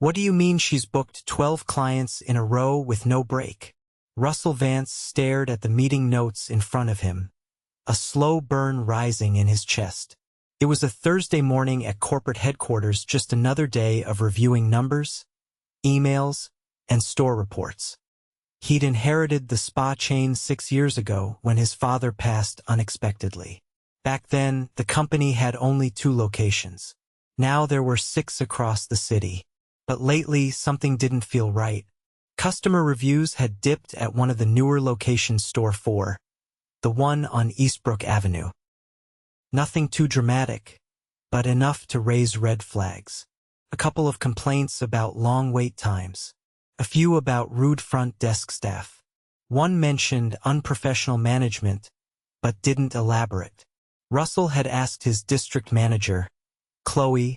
What do you mean she's booked 12 clients in a row with no break? Russell Vance stared at the meeting notes in front of him, a slow burn rising in his chest. It was a Thursday morning at corporate headquarters, just another day of reviewing numbers, emails, and store reports. He'd inherited the spa chain 6 years ago when his father passed unexpectedly. Back then, the company had only 2 locations. Now there were 6 across the city. But lately, something didn't feel right. Customer reviews had dipped at one of the newer locations, Store 4, the one on Eastbrook Avenue. Nothing too dramatic, but enough to raise red flags. A couple of complaints about long wait times. A few about rude front desk staff. One mentioned unprofessional management, but didn't elaborate. Russell had asked his district manager, Chloe,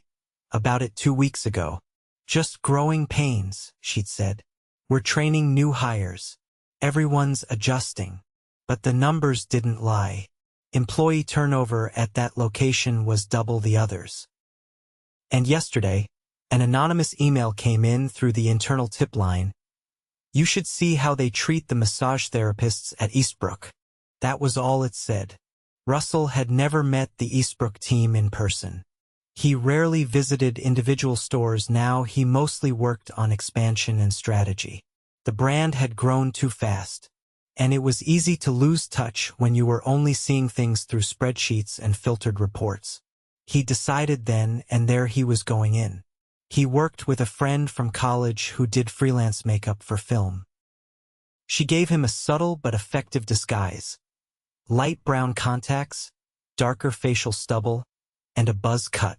about it 2 weeks ago. Just growing pains, she'd said. We're training new hires. Everyone's adjusting. But the numbers didn't lie. Employee turnover at that location was double the others. And yesterday, an anonymous email came in through the internal tip line. You should see how they treat the massage therapists at Eastbrook. That was all it said. Russell had never met the Eastbrook team in person. He rarely visited individual stores. Now he mostly worked on expansion and strategy. The brand had grown too fast, and it was easy to lose touch when you were only seeing things through spreadsheets and filtered reports. He decided then and there he was going in. He worked with a friend from college who did freelance makeup for film. She gave him a subtle but effective disguise. Light brown contacts, darker facial stubble, and a buzz cut.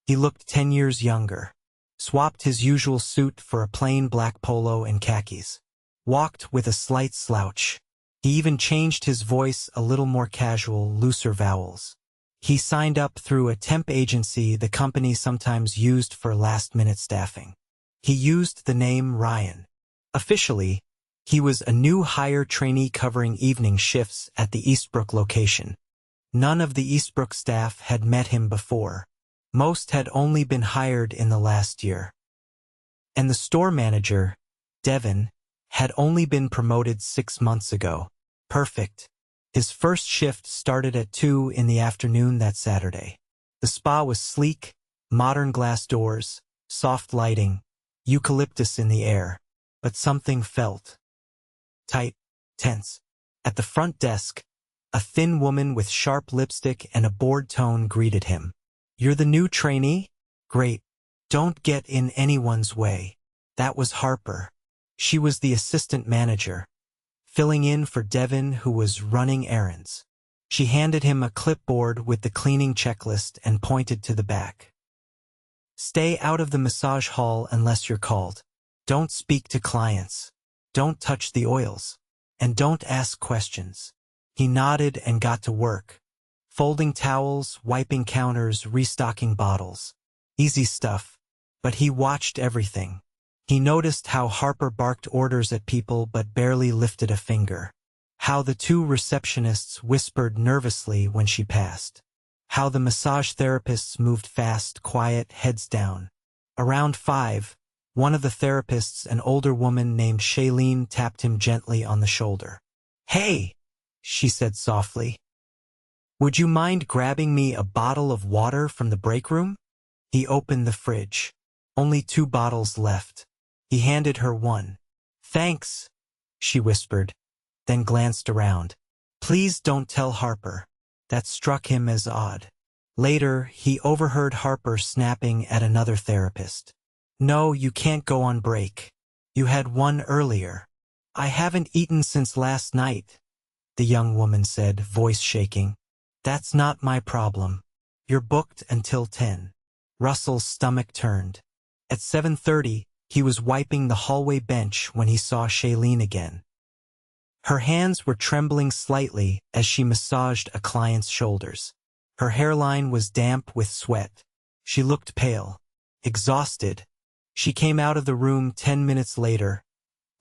He looked 10 years younger. Swapped his usual suit for a plain black polo and khakis. Walked with a slight slouch. He even changed his voice a little more casual, looser vowels. He signed up through a temp agency the company sometimes used for last-minute staffing. He used the name Ryan. Officially, he was a new hire trainee covering evening shifts at the Eastbrook location. None of the Eastbrook staff had met him before. Most had only been hired in the last year. And the store manager, Devin, had only been promoted 6 months ago. Perfect. His first shift started at 2 in the afternoon that Saturday. The spa was sleek, modern glass doors, soft lighting, eucalyptus in the air. But something felt tight, tense. At the front desk, a thin woman with sharp lipstick and a bored tone greeted him. You're the new trainee? Great. Don't get in anyone's way. That was Harper. She was the assistant manager, filling in for Devin, who was running errands. She handed him a clipboard with the cleaning checklist and pointed to the back. Stay out of the massage hall unless you're called. Don't speak to clients. Don't touch the oils. And don't ask questions. He nodded and got to work. Folding towels, wiping counters, restocking bottles. Easy stuff. But he watched everything. He noticed how Harper barked orders at people but barely lifted a finger. How the 2 receptionists whispered nervously when she passed. How the massage therapists moved fast, quiet, heads down. Around 5, one of the therapists, an older woman named Shailene, tapped him gently on the shoulder. Hey, she said softly. Would you mind grabbing me a bottle of water from the break room? He opened the fridge. Only 2 bottles left. He handed her one. Thanks, she whispered, then glanced around. Please don't tell Harper. That struck him as odd. Later, he overheard Harper snapping at another therapist. No, you can't go on break. You had one earlier. I haven't eaten since last night, the young woman said, voice shaking. That's not my problem. You're booked until 10. Russell's stomach turned. At 7:30, he was wiping the hallway bench when he saw Shailene again. Her hands were trembling slightly as she massaged a client's shoulders. Her hairline was damp with sweat. She looked pale, exhausted. She came out of the room 10 minutes later,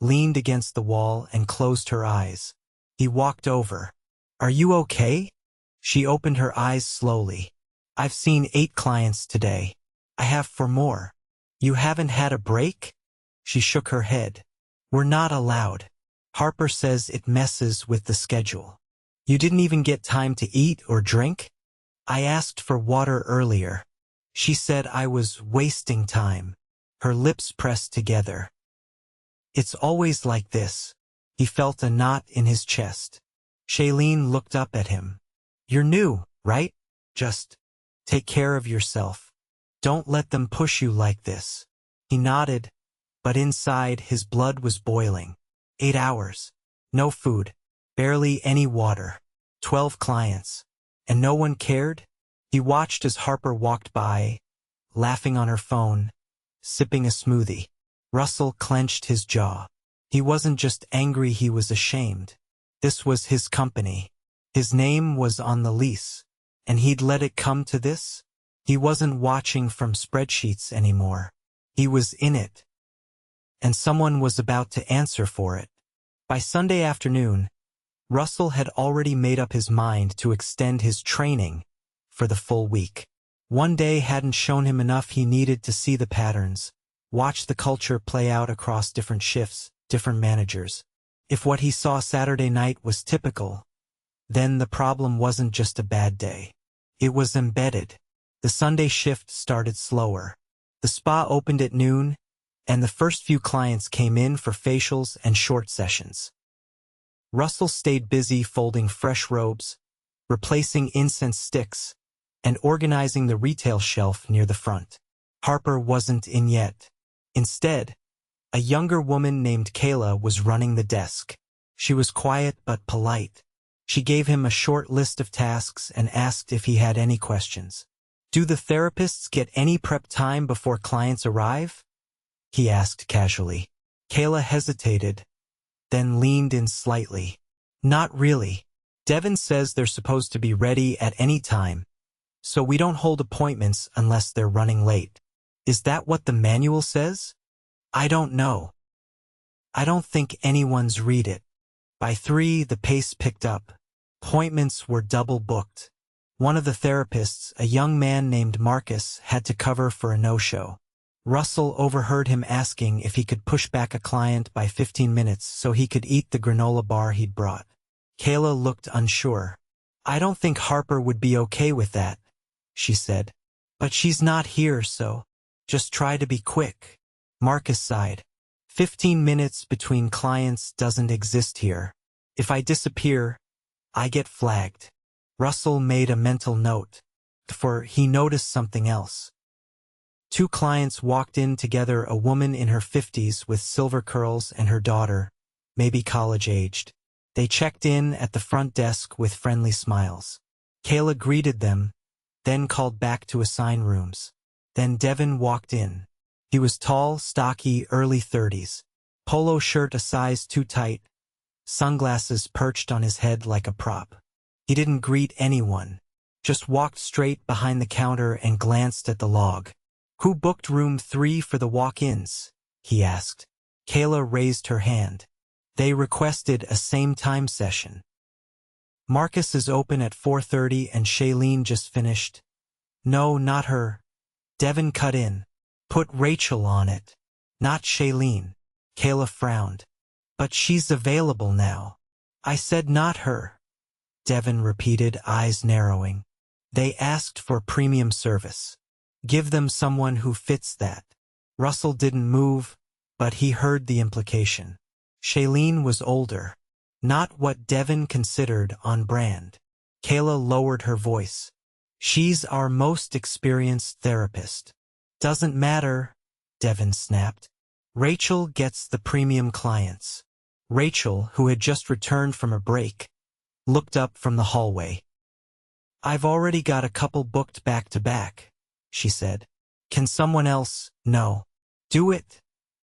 leaned against the wall and closed her eyes. He walked over. Are you okay? She opened her eyes slowly. I've seen 8 clients today. I have 4 more. You haven't had a break? She shook her head. We're not allowed. Harper says it messes with the schedule. You didn't even get time to eat or drink? I asked for water earlier. She said I was wasting time. Her lips pressed together. It's always like this. He felt a knot in his chest. Shailene looked up at him. You're new, right? Just take care of yourself. Don't let them push you like this. He nodded, but inside his blood was boiling. 8 hours. No food. Barely any water. 12 clients. And no one cared? He watched as Harper walked by, laughing on her phone, sipping a smoothie. Russell clenched his jaw. He wasn't just angry, he was ashamed. This was his company. His name was on the lease. And he'd let it come to this? He wasn't watching from spreadsheets anymore. He was in it. And someone was about to answer for it. By Sunday afternoon, Russell had already made up his mind to extend his training for the full week. One day hadn't shown him enough. He needed to see the patterns, watch the culture play out across different shifts, different managers. If what he saw Saturday night was typical, then the problem wasn't just a bad day. It was embedded. The Sunday shift started slower. The spa opened at noon, and the first few clients came in for facials and short sessions. Russell stayed busy folding fresh robes, replacing incense sticks, and organizing the retail shelf near the front. Harper wasn't in yet. Instead, a younger woman named Kayla was running the desk. She was quiet but polite. She gave him a short list of tasks and asked if he had any questions. Do the therapists get any prep time before clients arrive? He asked casually. Kayla hesitated, then leaned in slightly. Not really. Devin says they're supposed to be ready at any time, so we don't hold appointments unless they're running late. Is that what the manual says? I don't know. I don't think anyone's read it. By 3, the pace picked up. Appointments were double booked. One of the therapists, a young man named Marcus, had to cover for a no-show. Russell overheard him asking if he could push back a client by 15 minutes so he could eat the granola bar he'd brought. Kayla looked unsure. I don't think Harper would be okay with that, she said. But she's not here, so just try to be quick. Marcus sighed. 15 minutes between clients doesn't exist here. If I disappear, I get flagged. Russell made a mental note, for he noticed something else. 2 clients walked in together, a woman in her 50s with silver curls and her daughter, maybe college-aged. They checked in at the front desk with friendly smiles. Kayla greeted them, then called back to assign rooms. Then Devin walked in. He was tall, stocky, early 30s. Polo shirt a size too tight, sunglasses perched on his head like a prop. He didn't greet anyone, just walked straight behind the counter and glanced at the log. Who booked room 3 for the walk-ins? He asked. Kayla raised her hand. They requested a same-time session. Marcus is open at 4:30 and Shailene just finished. No, not her. Devin cut in. Put Rachel on it. Not Shailene. Kayla frowned. But she's available now. I said not her. Devin repeated, eyes narrowing. They asked for premium service. Give them someone who fits that. Russell didn't move, but he heard the implication. Shailene was older. Not what Devin considered on brand. Kayla lowered her voice. She's our most experienced therapist. Doesn't matter, Devin snapped. Rachel gets the premium clients. Rachel, who had just returned from a break, looked up from the hallway. I've already got a couple booked back to back, she said. Can someone else? No. Do it,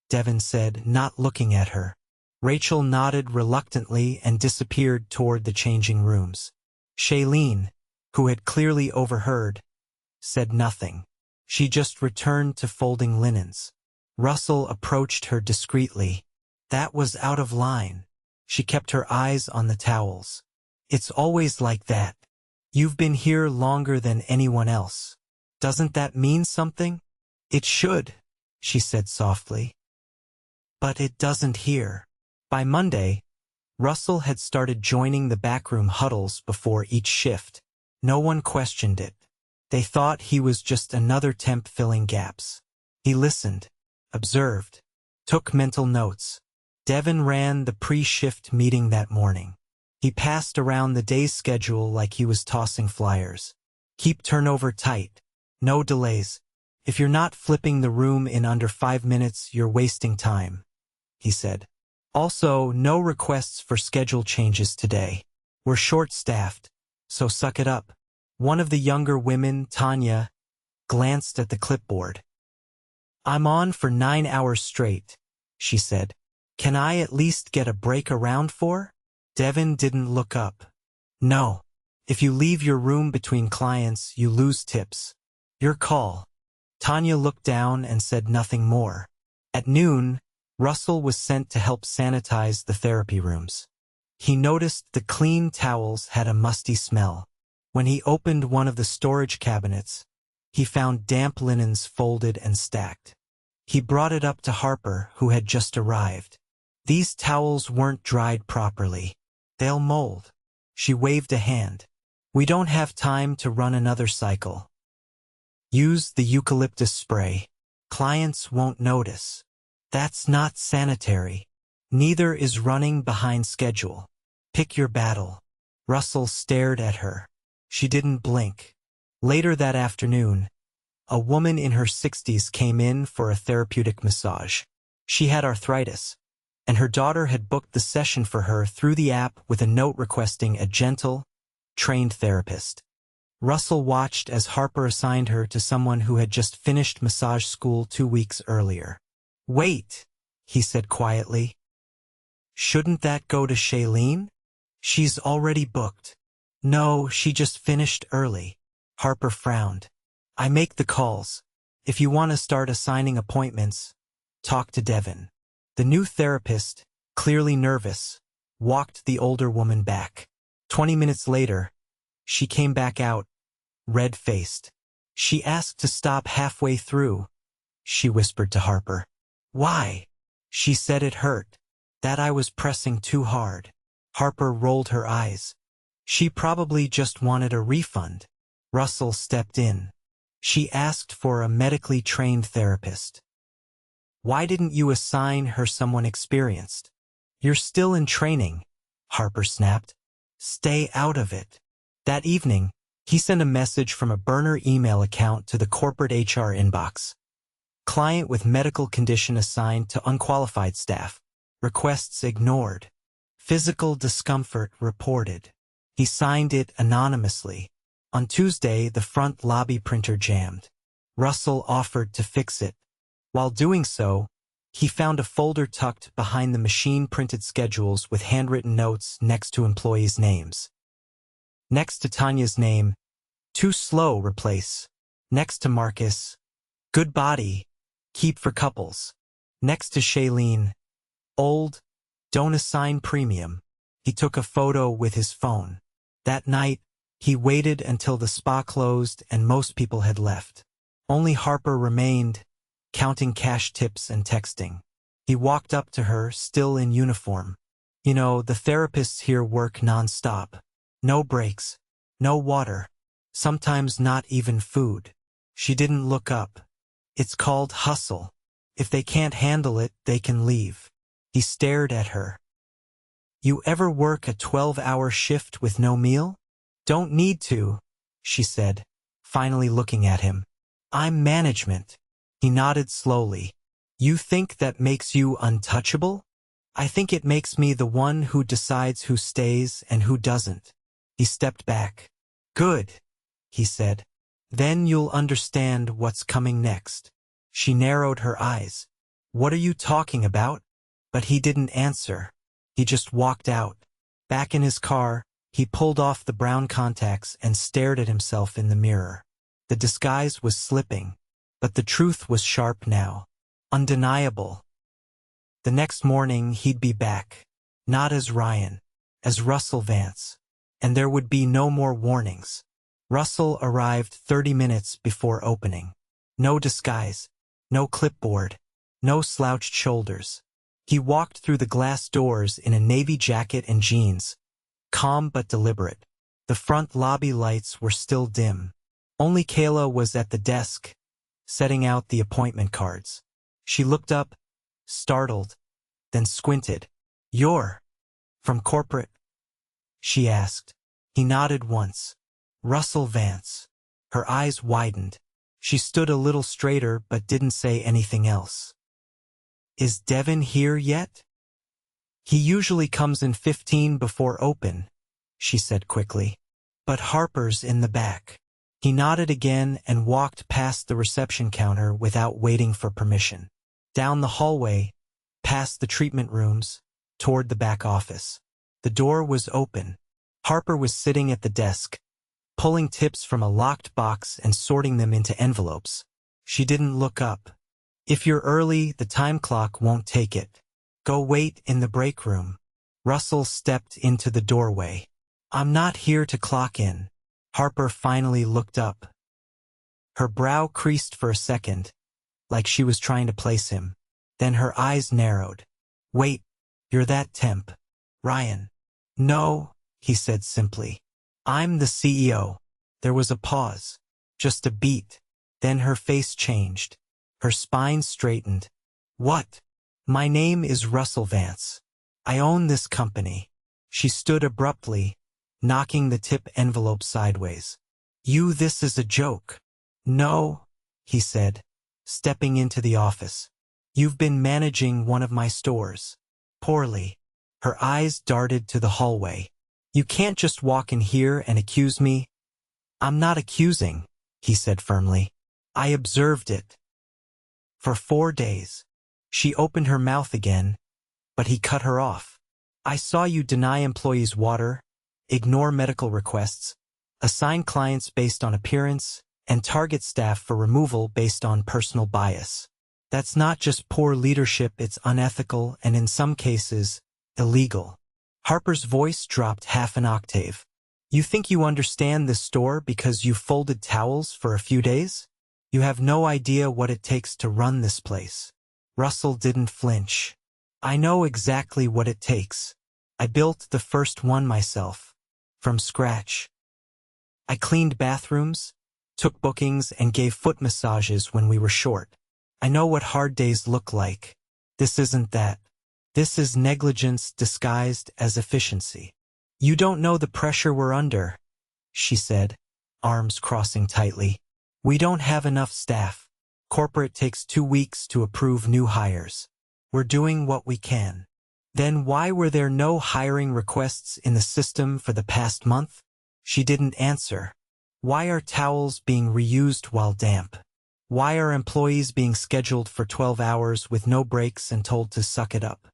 Devin said, not looking at her. Rachel nodded reluctantly and disappeared toward the changing rooms. Shailene, who had clearly overheard, said nothing. She just returned to folding linens. Russell approached her discreetly. That was out of line. She kept her eyes on the towels. It's always like that. You've been here longer than anyone else. Doesn't that mean something? It should, she said softly. But it doesn't here. By Monday, Russell had started joining the backroom huddles before each shift. No one questioned it. They thought he was just another temp filling gaps. He listened, observed, took mental notes. Devin ran the pre-shift meeting that morning. He passed around the day's schedule like he was tossing flyers. Keep turnover tight. No delays. If you're not flipping the room in under 5 minutes, you're wasting time, he said. Also, no requests for schedule changes today. We're short-staffed, so suck it up. One of the younger women, Tanya, glanced at the clipboard. I'm on for 9 hours straight, she said. Can I at least get a break around 4? Devin didn't look up. No. If you leave your room between clients, you lose tips. Your call. Tanya looked down and said nothing more. At noon, Russell was sent to help sanitize the therapy rooms. He noticed the clean towels had a musty smell. When he opened one of the storage cabinets, he found damp linens folded and stacked. He brought it up to Harper, who had just arrived. These towels weren't dried properly. They'll mold. She waved a hand. We don't have time to run another cycle. Use the eucalyptus spray. Clients won't notice. That's not sanitary. Neither is running behind schedule. Pick your battle. Russell stared at her. She didn't blink. Later that afternoon, a woman in her 60s came in for a therapeutic massage. She had arthritis, and her daughter had booked the session for her through the app with a note requesting a gentle, trained therapist. Russell watched as Harper assigned her to someone who had just finished massage school 2 weeks earlier. Wait, he said quietly. Shouldn't that go to Shailene? She's already booked. No, she just finished early. Harper frowned. I make the calls. If you want to start assigning appointments, talk to Devin. The new therapist, clearly nervous, walked the older woman back. 20 minutes later, she came back out, red-faced. She asked to stop halfway through, she whispered to Harper. Why? She said it hurt, that I was pressing too hard. Harper rolled her eyes. She probably just wanted a refund. Russell stepped in. She asked for a medically trained therapist. Why didn't you assign her someone experienced? You're still in training, Harper snapped. Stay out of it. That evening, he sent a message from a burner email account to the corporate HR inbox. Client with medical condition assigned to unqualified staff. Requests ignored. Physical discomfort reported. He signed it anonymously. On Tuesday, the front lobby printer jammed. Russell offered to fix it. While doing so, he found a folder tucked behind the machine-printed schedules with handwritten notes next to employees' names. Next to Tanya's name, too slow, replace. Next to Marcus, good body, keep for couples. Next to Shailene, old, don't assign premium. He took a photo with his phone. That night, he waited until the spa closed and most people had left. Only Harper remained, counting cash tips and texting. He walked up to her, still in uniform. You know, the therapists here work non-stop. No breaks, no water, sometimes not even food. She didn't look up. It's called hustle. If they can't handle it, they can leave. He stared at her. You ever work a 12-hour shift with no meal? Don't need to, she said, finally looking at him. I'm management. He nodded slowly. You think that makes you untouchable? I think it makes me the one who decides who stays and who doesn't. He stepped back. Good, he said. Then you'll understand what's coming next. She narrowed her eyes. What are you talking about? But he didn't answer. He just walked out. Back in his car, he pulled off the brown contacts and stared at himself in the mirror. The disguise was slipping, but the truth was sharp now. Undeniable. The next morning he'd be back. Not as Ryan, as Russell Vance. And there would be no more warnings. Russell arrived 30 minutes before opening. No disguise. No clipboard. No slouched shoulders. He walked through the glass doors in a navy jacket and jeans, calm but deliberate. The front lobby lights were still dim. Only Kayla was at the desk, setting out the appointment cards. She looked up, startled, then squinted. "You're from corporate?" she asked. He nodded once. "Russell Vance." Her eyes widened. She stood a little straighter but didn't say anything else. "Is Devin here yet?" "He usually comes in 15 before open," she said quickly. "But Harper's in the back." He nodded again and walked past the reception counter without waiting for permission. Down the hallway, past the treatment rooms, toward the back office. The door was open. Harper was sitting at the desk, pulling tips from a locked box and sorting them into envelopes. She didn't look up. "If you're early, the time clock won't take it. Go wait in the break room." Russell stepped into the doorway. "I'm not here to clock in." Harper finally looked up. Her brow creased for a second, like she was trying to place him. Then her eyes narrowed. "Wait, you're that temp, Ryan?" "No," he said simply. "I'm the CEO." There was a pause, just a beat. Then her face changed. Her spine straightened. "What?" "My name is Russell Vance. I own this company." She stood abruptly, knocking the tip envelope sideways. This is a joke." "No," he said, stepping into the office. "You've been managing one of my stores. Poorly." Her eyes darted to the hallway. "You can't just walk in here and accuse me." "I'm not accusing," he said firmly. "I observed it. For 4 days." She opened her mouth again, but he cut her off. "I saw you deny employees water, ignore medical requests, assign clients based on appearance, and target staff for removal based on personal bias. That's not just poor leadership, it's unethical and in some cases, illegal." Harper's voice dropped half an octave. "You think you understand this store because you folded towels for a few days? You have no idea what it takes to run this place." Russell didn't flinch. "I know exactly what it takes. I built the first one myself. From scratch. I cleaned bathrooms, took bookings, and gave foot massages when we were short. I know what hard days look like. This isn't that. This is negligence disguised as efficiency." "You don't know the pressure we're under," she said, arms crossing tightly. "We don't have enough staff. Corporate takes 2 weeks to approve new hires. We're doing what we can." "Then why were there no hiring requests in the system for the past month?" She didn't answer. "Why are towels being reused while damp? Why are employees being scheduled for 12 hours with no breaks and told to suck it up?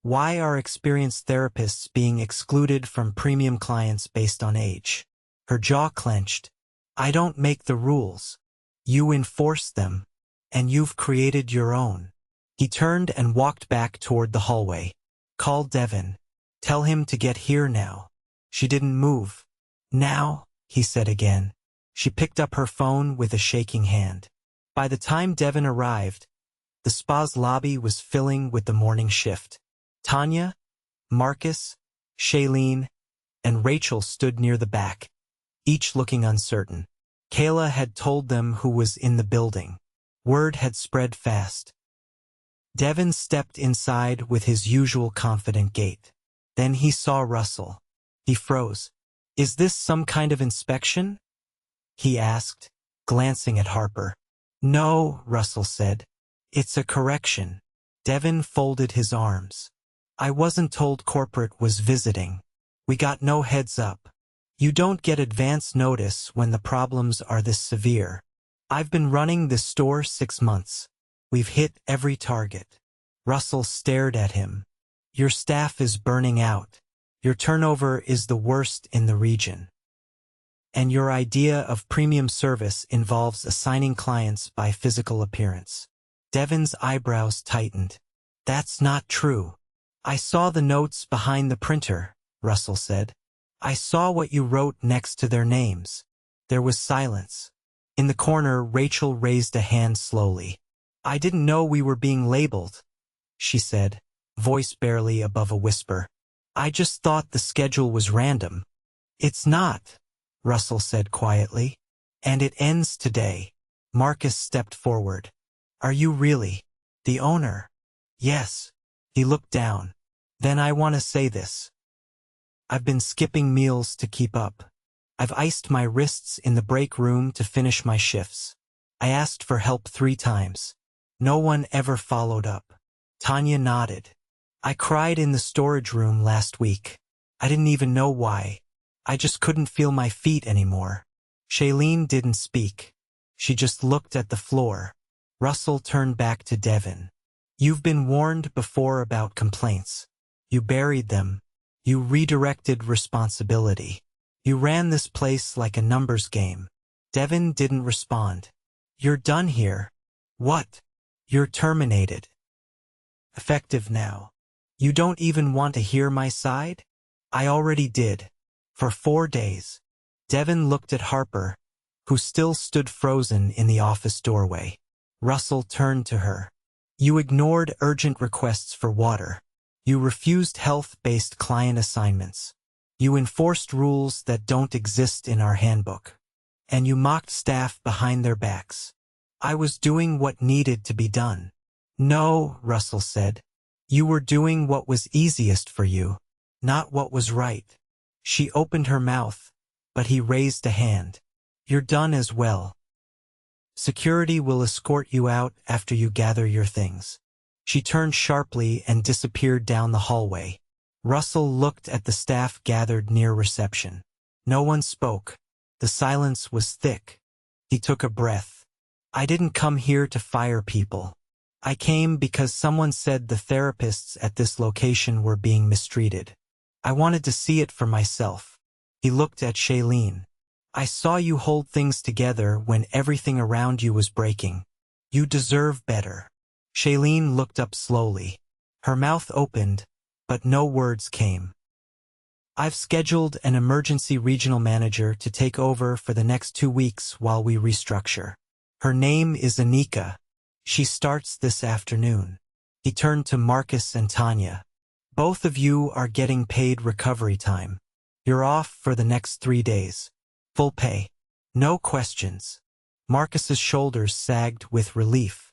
Why are experienced therapists being excluded from premium clients based on age?" Her jaw clenched. "I don't make the rules. You enforce them, and you've created your own." He turned and walked back toward the hallway. "Call Devin. Tell him to get here now." She didn't move. "Now," he said again. She picked up her phone with a shaking hand. By the time Devin arrived, the spa's lobby was filling with the morning shift. Tanya, Marcus, Shailene, and Rachel stood near the back, each looking uncertain. Kayla had told them who was in the building. Word had spread fast. Devin stepped inside with his usual confident gait. Then he saw Russell. He froze. "Is this some kind of inspection?" he asked, glancing at Harper. "No," Russell said. "It's a correction." Devin folded his arms. "I wasn't told corporate was visiting. We got no heads up. You don't get advance notice when the problems are this severe. I've been running this store 6 months. We've hit every target." Russell stared at him. "Your staff is burning out. Your turnover is the worst in the region. And your idea of premium service involves assigning clients by physical appearance." Devin's eyebrows tightened. "That's not true." "I saw the notes behind the printer," Russell said. "I saw what you wrote next to their names." There was silence. In the corner, Rachel raised a hand slowly. "I didn't know we were being labeled," she said, voice barely above a whisper. "I just thought the schedule was random." "It's not," Russell said quietly. "And it ends today." Marcus stepped forward. "Are you really the owner?" "Yes." He looked down. "Then I want to say this. I've been skipping meals to keep up. I've iced my wrists in the break room to finish my shifts. I asked for help 3 times. No one ever followed up." Tanya nodded. "I cried in the storage room last week. I didn't even know why. I just couldn't feel my feet anymore." Shailene didn't speak. She just looked at the floor. Russell turned back to Devin. "You've been warned before about complaints. You buried them. You redirected responsibility. You ran this place like a numbers game." Devin didn't respond. "You're done here." "What?" "You're terminated. Effective now." "You don't even want to hear my side?" "I already did. For 4 days." Devin looked at Harper, who still stood frozen in the office doorway. Russell turned to her. "You ignored urgent requests for water. You refused health-based client assignments. You enforced rules that don't exist in our handbook. And you mocked staff behind their backs." "I was doing what needed to be done." "No," Russell said. "You were doing what was easiest for you, not what was right." She opened her mouth, but he raised a hand. "You're done as well. Security will escort you out after you gather your things." She turned sharply and disappeared down the hallway. Russell looked at the staff gathered near reception. No one spoke. The silence was thick. He took a breath. "I didn't come here to fire people. I came because someone said the therapists at this location were being mistreated. I wanted to see it for myself." He looked at Shailene. "I saw you hold things together when everything around you was breaking. You deserve better." Shailene looked up slowly. Her mouth opened, but no words came. "I've scheduled an emergency regional manager to take over for the next 2 weeks while we restructure. Her name is Anika. She starts this afternoon." He turned to Marcus and Tanya. "Both of you are getting paid recovery time. You're off for the next 3 days. Full pay. No questions." Marcus's shoulders sagged with relief.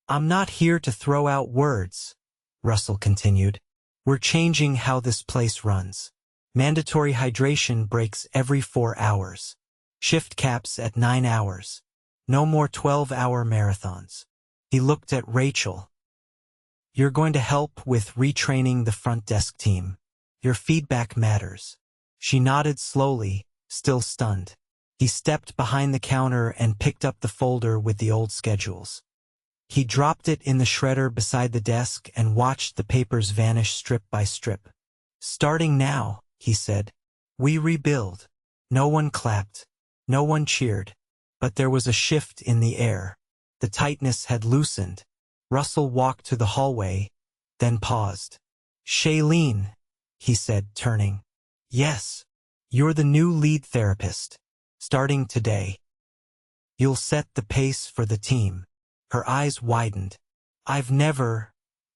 "I'm not here to throw out words," Russell continued. "We're changing how this place runs. Mandatory hydration breaks every 4 hours. Shift caps at 9 hours. No more 12-hour marathons." He looked at Rachel. "You're going to help with retraining the front desk team. Your feedback matters." She nodded slowly, still stunned. He stepped behind the counter and picked up the folder with the old schedules. He dropped it in the shredder beside the desk and watched the papers vanish strip by strip. "Starting now," he said, "we rebuild." No one clapped. No one cheered. But there was a shift in the air. The tightness had loosened. Russell walked to the hallway, then paused. "Shailene," he said, turning. "Yes. You're the new lead therapist. Starting today. You'll set the pace for the team." Her eyes widened.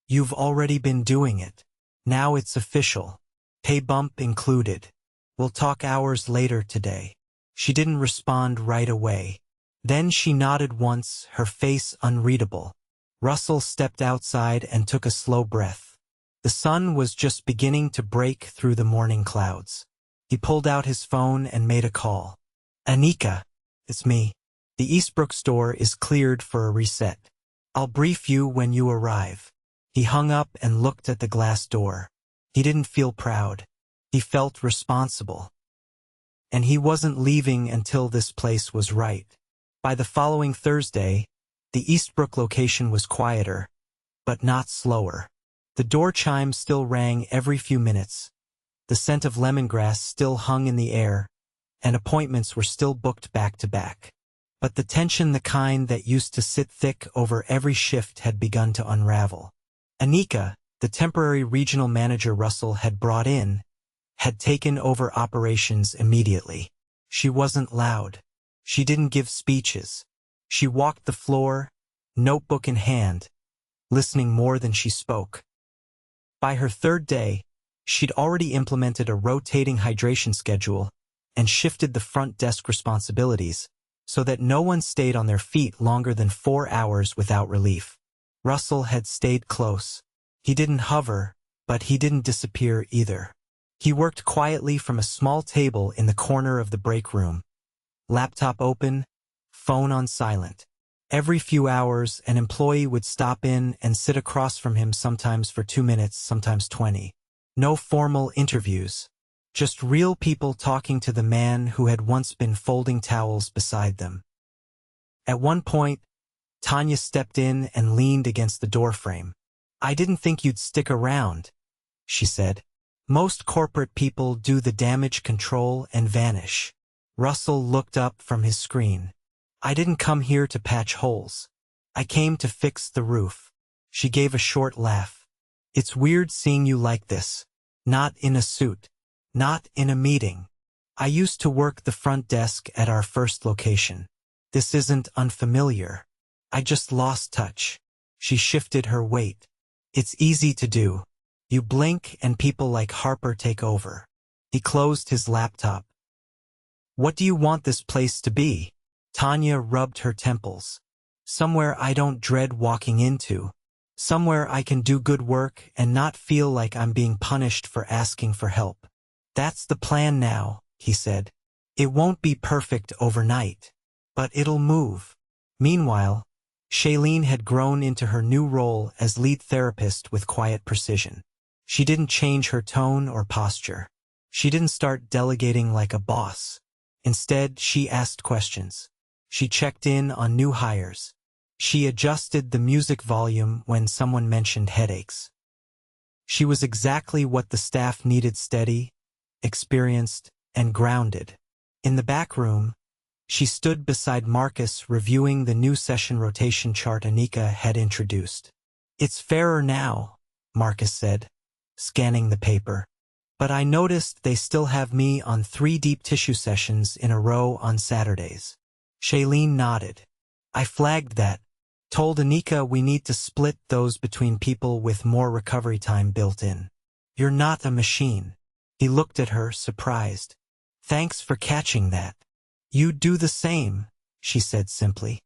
You've already been doing it. Now it's official. Pay bump included. We'll talk hours later today." She didn't respond right away. Then she nodded once, her face unreadable. Russell stepped outside and took a slow breath. The sun was just beginning to break through the morning clouds. He pulled out his phone and made a call. "Anika, it's me. The Eastbrook store is cleared for a reset. I'll brief you when you arrive." He hung up and looked at the glass door. He didn't feel proud. He felt responsible. And he wasn't leaving until this place was right. By the following Thursday, the Eastbrook location was quieter, but not slower. The door chime still rang every few minutes. The scent of lemongrass still hung in the air, and appointments were still booked back to back. But the tension, the kind that used to sit thick over every shift, had begun to unravel. Anika, the temporary regional manager Russell had brought in, had taken over operations immediately. She wasn't loud. She didn't give speeches. She walked the floor, notebook in hand, listening more than she spoke. By her third day, she'd already implemented a rotating hydration schedule and shifted the front desk responsibilities so that no one stayed on their feet longer than 4 hours without relief. Russell had stayed close. He didn't hover, but he didn't disappear either. He worked quietly from a small table in the corner of the break room. Laptop open, phone on silent. Every few hours, an employee would stop in and sit across from him, sometimes for 2 minutes, sometimes 20. No formal interviews. Just real people talking to the man who had once been folding towels beside them. At one point, Tanya stepped in and leaned against the doorframe. "I didn't think you'd stick around," she said. "Most corporate people do the damage control and vanish." Russell looked up from his screen. "I didn't come here to patch holes. I came to fix the roof." She gave a short laugh. "It's weird seeing you like this. Not in a suit. Not in a meeting. I used to work the front desk at our first location. This isn't unfamiliar. I just lost touch." She shifted her weight. "It's easy to do. You blink and people like Harper take over." He closed his laptop. "What do you want this place to be?" Tanya rubbed her temples. "Somewhere I don't dread walking into. Somewhere I can do good work and not feel like I'm being punished for asking for help." "That's the plan now," he said. "It won't be perfect overnight, but it'll move." Meanwhile, Shailene had grown into her new role as lead therapist with quiet precision. She didn't change her tone or posture. She didn't start delegating like a boss. Instead, she asked questions. She checked in on new hires. She adjusted the music volume when someone mentioned headaches. She was exactly what the staff needed: steady, experienced, and grounded. In the back room, she stood beside Marcus reviewing the new session rotation chart Anika had introduced. "It's fairer now," Marcus said, scanning the paper. "But I noticed they still have me on 3 deep tissue sessions in a row on Saturdays." Shailene nodded. "I flagged that. Told Anika we need to split those between people with more recovery time built in." "You're not a machine." He looked at her, surprised. "Thanks for catching that." "You do the same," she said simply.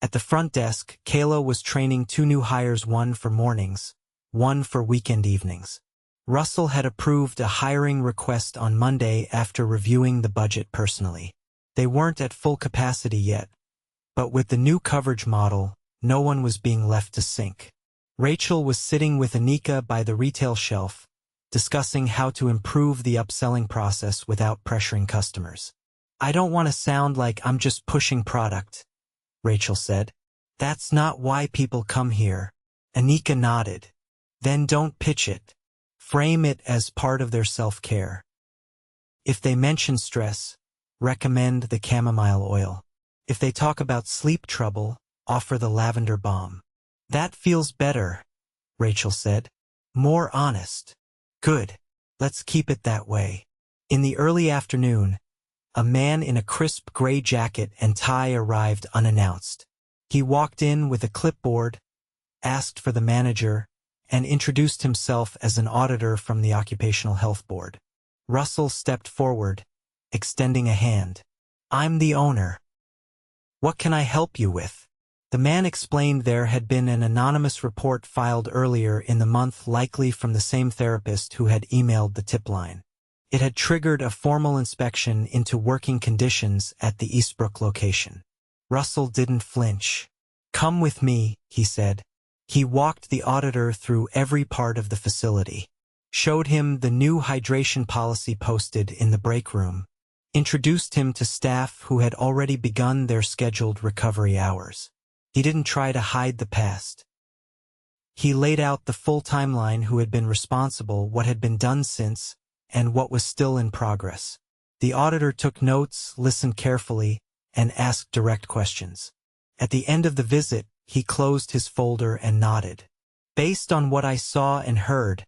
At the front desk, Kayla was training 2 new hires, one for mornings, one for weekend evenings. Russell had approved a hiring request on Monday after reviewing the budget personally. They weren't at full capacity yet, but with the new coverage model, no one was being left to sink. Rachel was sitting with Anika by the retail shelf, discussing how to improve the upselling process without pressuring customers. "I don't want to sound like I'm just pushing product," Rachel said. "That's not why people come here." Anika nodded. "Then don't pitch it. Frame it as part of their self-care. If they mention stress, recommend the chamomile oil. If they talk about sleep trouble, offer the lavender balm." "That feels better," Rachel said. "More honest." "Good. Let's keep it that way." In the early afternoon, a man in a crisp gray jacket and tie arrived unannounced. He walked in with a clipboard, asked for the manager, and introduced himself as an auditor from the Occupational Health Board. Russell stepped forward, extending a hand. "I'm the owner. What can I help you with?" The man explained there had been an anonymous report filed earlier in the month, likely from the same therapist who had emailed the tip line. It had triggered a formal inspection into working conditions at the Eastbrook location. Russell didn't flinch. "Come with me," he said. He walked the auditor through every part of the facility, showed him the new hydration policy posted in the break room, introduced him to staff who had already begun their scheduled recovery hours. He didn't try to hide the past. He laid out the full timeline: who had been responsible, what had been done since, and what was still in progress. The auditor took notes, listened carefully, and asked direct questions. At the end of the visit, he closed his folder and nodded. "Based on what I saw and heard,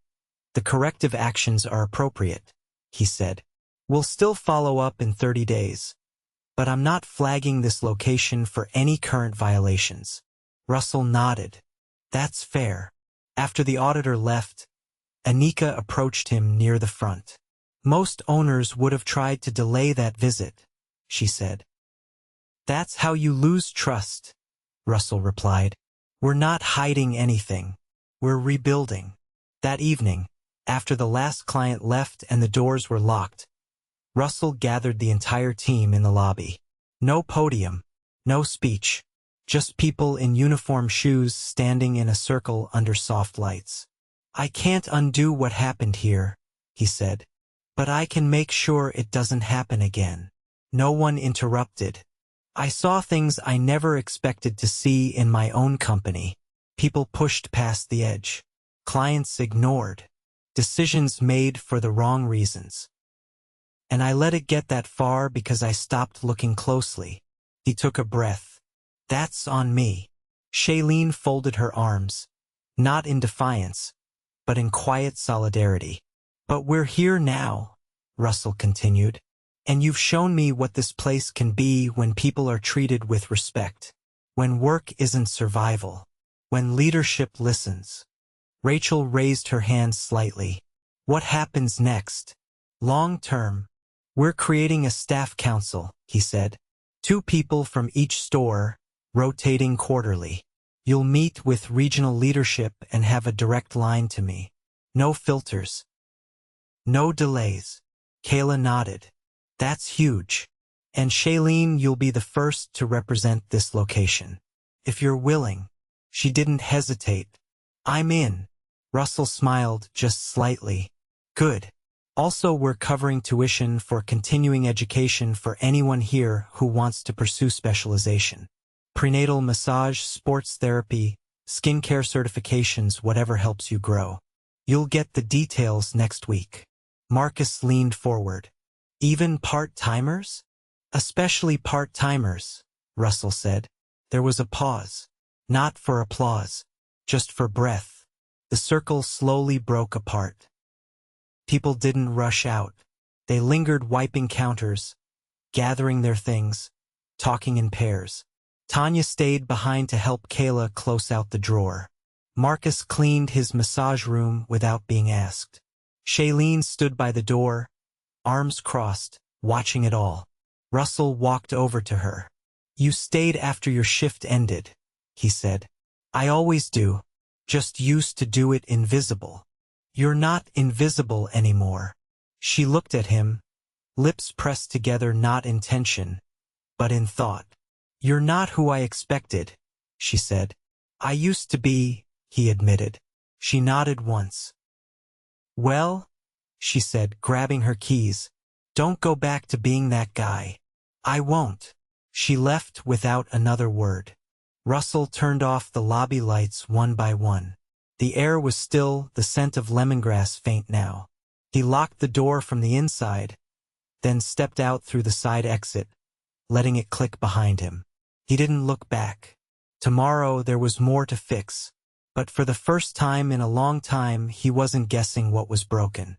the corrective actions are appropriate," he said. "We'll still follow up in 30 days. but I'm not flagging this location for any current violations. Russell nodded. That's fair. After the auditor left, Anika approached him near the front. Most owners would have tried to delay that visit, she said. That's how you lose trust, Russell replied. We're not hiding anything. We're rebuilding. That evening, after the last client left and the doors were locked, Russell gathered the entire team in the lobby. No podium, no speech, just people in uniform shoes standing in a circle under soft lights. I can't undo what happened here, he said, but I can make sure it doesn't happen again. No one interrupted. I saw things I never expected to see in my own company. People pushed past the edge. Clients ignored. Decisions made for the wrong reasons. And I let it get that far because I stopped looking closely. He took a breath. That's on me. Shailene folded her arms, not in defiance, but in quiet solidarity. But we're here now, Russell continued, and you've shown me what this place can be when people are treated with respect, when work isn't survival, when leadership listens. Rachel raised her hand slightly. What happens next? Long term. We're creating a staff council, he said. 2 people from each store, rotating quarterly. You'll meet with regional leadership and have a direct line to me. No filters. No delays. Kayla nodded. That's huge. And Shailene, you'll be the first to represent this location. If you're willing. She didn't hesitate. I'm in. Russell smiled just slightly. Good. Also, we're covering tuition for continuing education for anyone here who wants to pursue specialization. Prenatal massage, sports therapy, skincare certifications, whatever helps you grow. You'll get the details next week. Marcus leaned forward. Even part-timers? Especially part-timers, Russell said. There was a pause. Not for applause, just for breath. The circle slowly broke apart. People didn't rush out. They lingered, wiping counters, gathering their things, talking in pairs. Tanya stayed behind to help Kayla close out the drawer. Marcus cleaned his massage room without being asked. Shailene stood by the door, arms crossed, watching it all. Russell walked over to her. You stayed after your shift ended, he said. I always do. Just used to do it invisible. You're not invisible anymore. She looked at him, lips pressed together, not in tension, but in thought. You're not who I expected, she said. I used to be, he admitted. She nodded once. Well, she said, grabbing her keys, don't go back to being that guy. I won't. She left without another word. Russell turned off the lobby lights one by one. The air was still, the scent of lemongrass faint now. He locked the door from the inside, then stepped out through the side exit, letting it click behind him. He didn't look back. Tomorrow there was more to fix, but for the first time in a long time he wasn't guessing what was broken.